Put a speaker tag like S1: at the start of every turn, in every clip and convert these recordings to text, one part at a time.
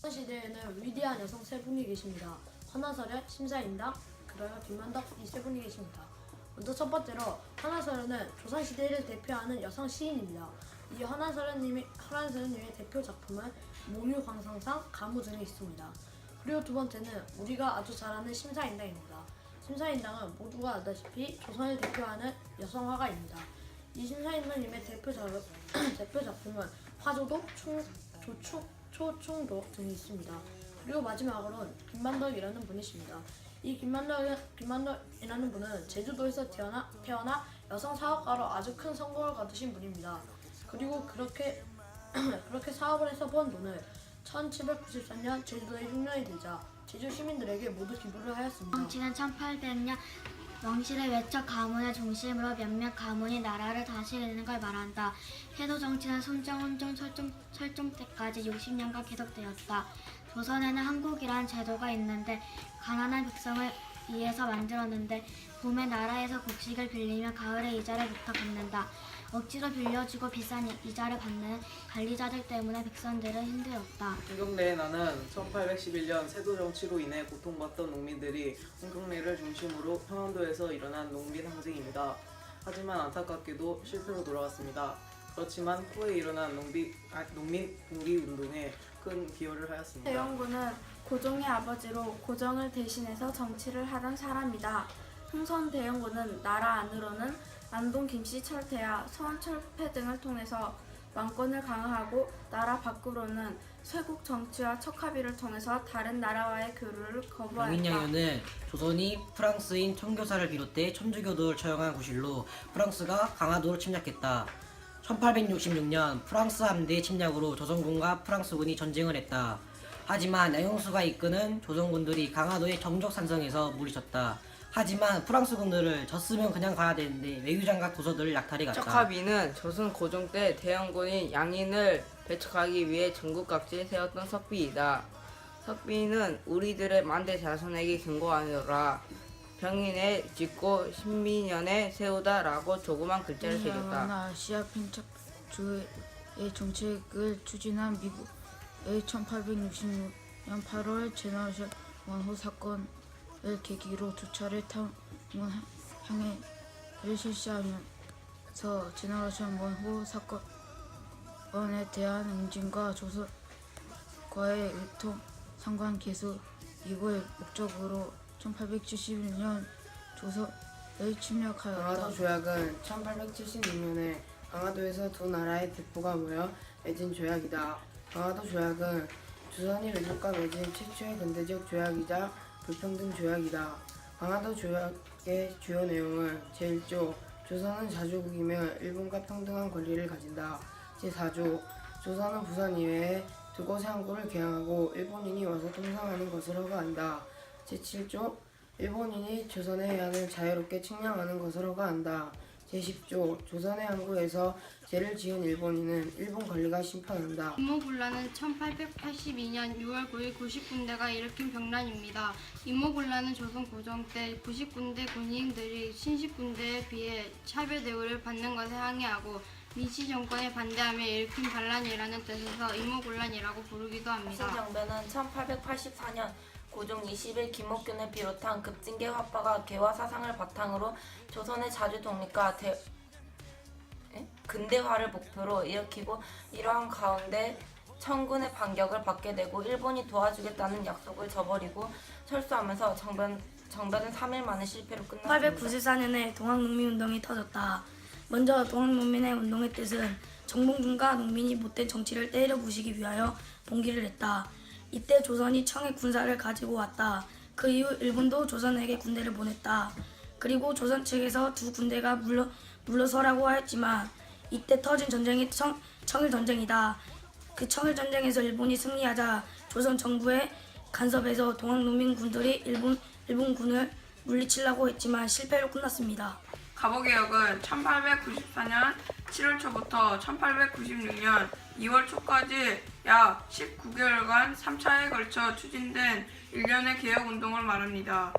S1: 시대에는 위대한 여성 세 분이 계십니다. 헌화설의 심사인당, 그러나 김만덕 이 세 분이 계십니다. 먼저 첫 번째로 헌화설은 조선시대를 대표하는 여성 시인입니다. 이 헌화설님의 대표 작품은 몽유광성상, 가무 등이 있습니다. 그리고 두 번째는 우리가 아주 잘 아는 심사인당입니다. 심사인당은 모두가 알다시피 조선을 대표하는 여성화가입니다. 이 심사인당님의 대표 작품은 화조도, 초충도 등이 있습니다. 그리고 마지막으로는 김만덕이라는 분이십니다. 이 김만덕이라는 분은 제주도에서 태어나 여성 사업가로 아주 큰 성공을 거두신 분입니다. 그리고 그렇게 사업을 해서 번 돈을 1793년 제주도의 흉년이 되자 제주 시민들에게 모두 기부를 하였습니다.
S2: 정치는 1800년 왕실의 외척 가문을 중심으로 몇몇 가문이 나라를 다스리는 걸 말한다. 해도 정치는 순정원종 철종 때까지 60년간 계속되었다. 조선에는 한국이란 제도가 있는데 가난한 백성을 위해서 만들었는데 봄에 나라에서 곡식을 빌리면 가을에 이자를부터 갚는다. 억지로 빌려주고 비싼 이자를 받는 관리자들 때문에 백성들은 힘들었다.
S3: 홍경래의 나는 1811년 세도 정치로 인해 고통받던 농민들이 홍경래를 중심으로 평안도에서 일어난 농민 항쟁입니다. 하지만 안타깝게도 실패로 돌아갔습니다. 그렇지만 후에 일어난 농민 독립운동에 큰 기여를 하였습니다.
S4: 대영군은 고종의 아버지로 고정을 대신해서 정치를 하던 사람이다. 흥선 대영군은 나라 안으로는 안동 김씨 철퇴와 서원 철폐 등을 통해서 왕권을 강화하고 나라 밖으로는 쇄국 정치와 척합의를 통해서 다른 나라와의 교류를 거부하였다.
S5: 명인양요는 조선이 프랑스인 청교사를 비롯해 천주교도를 처형한 구실로 프랑스가 강화도를 침략했다. 1866년 프랑스 함대 침략으로 조선군과 프랑스군이 전쟁을 했다. 하지만 양용수가 이끄는 조선군들이 강화도의 정적산성에서 물리쳤다. 하지만 프랑스군들을 졌으면 그냥 가야 되는데 외유장과 도서들을 약탈해 갔다.
S6: 척합의는 조선 고종 때 대영군인 양인을 배척하기 위해 전국 각지에 세웠던 석비이다. 석비는 우리들의 만대 자손에게 경고하노라. 병인에 짓고 신민년에 세우다라고 조그만 글자를 새겼다.
S7: 아시아 핀척주의 정책을 추진한 미국의 1866년 8월 제너럴 원호 사건을 계기로 두 차례 탐문 항해를 실시하면서 제너럴 원호 사건에 대한 응징과 조선과의 유통 상관 개수 이거의 목적으로 1871년 조선을 침략하였다.
S8: 강화도 조약은 1876년에 강화도에서 두 나라의 대포가 모여 맺은 조약이다. 강화도 조약은 조선이 외국과 맺은 최초의 근대적 조약이자 불평등 조약이다. 강화도 조약의 주요 내용은 제1조 조선은 자주국이며 일본과 평등한 권리를 가진다. 제4조 조선은 부산 이외에 두 곳의 항구를 개항하고 일본인이 와서 통상하는 것을 허가한다. 제7조 일본인이 조선의 해안을 자유롭게 측량하는 것을 허가한다. 제10조 조선의 항구에서 죄를 지은 일본인은 일본 관리가 심판한다.
S9: 임모군란은 1882년 6월 9일 90군대가 일으킨 병란입니다. 임모군란은 조선 고종 때 90군대 군인들이 신식군대에 비해 차별 대우를 받는 것에 항의하고 민씨 정권에 반대하며 일으킨 반란이라는 뜻에서 임모군란이라고 부르기도 합니다.
S10: 신정변은 1884년 고종 20일 김옥균을 비롯한 급진계 화파가 개화 사상을 바탕으로 조선의 자주 독립과 근대화를 목표로 일으키고 이러한 가운데 청군의 반격을 받게 되고 일본이 도와주겠다는 약속을 저버리고 철수하면서 정변은 3일 만에 실패로 끝났습니다.
S11: 1894년에 동학농민운동이 터졌다. 먼저 동학농민의 운동의 뜻은 정봉준과 농민이 못된 정치를 때려 부수기 위하여 봉기를 했다. 이때 조선이 청해 군사를 가지고 왔다. 그 이후 일본도 조선에게 군대를 보냈다. 그리고 조선 측에서 두 군대가 물러서라고 하였지만 이때 터진 전쟁이 청일전쟁이다. 그 청일전쟁에서 일본이 승리하자 조선 정부의 간섭에서 동학농민군들이 일본군을 물리치려고 했지만 실패로 끝났습니다.
S12: 갑오개혁은 1894년 7월 초부터 1896년 2월 초까지 약 19개월간 3차에 걸쳐 추진된 일련의 개혁운동을 말합니다.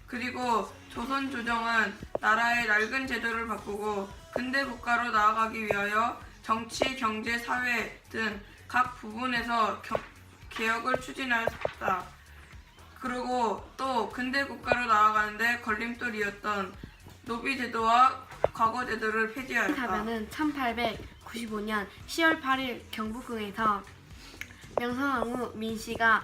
S12: 그리고 조선 조정은 나라의 낡은 제도를 바꾸고 근대 국가로 나아가기 위하여 정치, 경제, 사회 등 각 부분에서 개혁을 추진하였다. 그리고 또 근대 국가로 나아가는데 걸림돌이었던 노비 제도와 과거 제도를 폐지하였다.
S1: 사변은 1895년 10월 8일 경복궁에서 명성황후 민씨가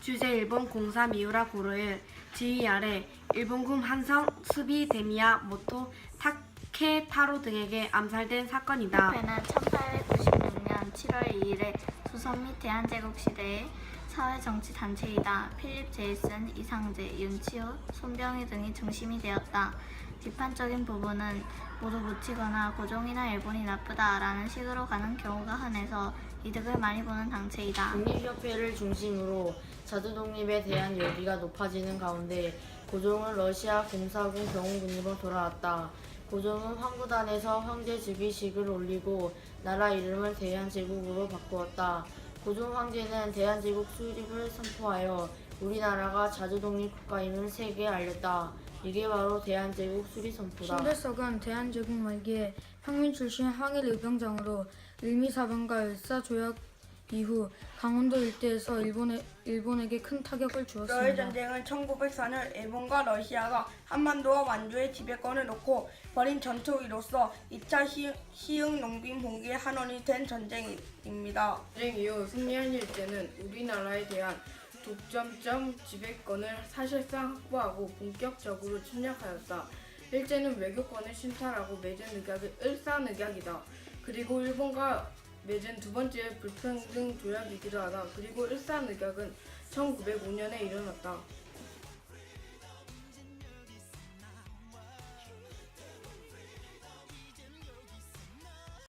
S1: 주재 일본 공사 미우라 고로의 지휘 아래 일본군 한성 수비 데미야 모토 타케타로 등에게 암살된 사건이다.
S2: 배는 1896년 7월 2일에 조선 및 대한제국 시대의 사회정치단체이다. 필립 제이슨, 이상재, 윤치호, 손병희 등이 중심이 되었다. 비판적인 부분은 모두 묻히거나 고종이나 일본이 나쁘다라는 식으로 가는 경우가 흔해서 이득을 많이 보는 단체이다.
S8: 독립협회를 중심으로 자주독립에 대한 열기가 높아지는 가운데 고종은 러시아 공사군 병원군으로 돌아왔다. 고종은 황구단에서 황제 즉위식을 올리고 나라 이름을 대한제국으로 바꾸었다. 고종 황제는 대한제국 수립을 선포하여 우리나라가 자주독립 국가임을 세계에 알렸다. 이게 바로 대한제국 수립 선포다.
S7: 신대석은 대한제국 말기에 평민 출신 항일 의병장으로 을미사변과 을사조약 이후 강원도 일대에서 일본에게 큰 타격을
S13: 러일
S7: 주었습니다.
S13: 전쟁은 1904년 일본과 러시아가 한반도와 완주의 지배권을 놓고 벌인 전투로서 2차 시흥 농민 봉기의 한원이 된 전쟁입니다.
S12: 전쟁 이후 승리한 일제는 우리나라에 대한 독점적 지배권을 사실상 확보하고 본격적으로 침략하였다. 일제는 외교권을 신탈하고 맺은 의약이 을사늑약이다. 그리고 일본과 맺은 두 번째 불평등 조약이기도 하다. 그리고 을사늑약은 1905년에 일어났다.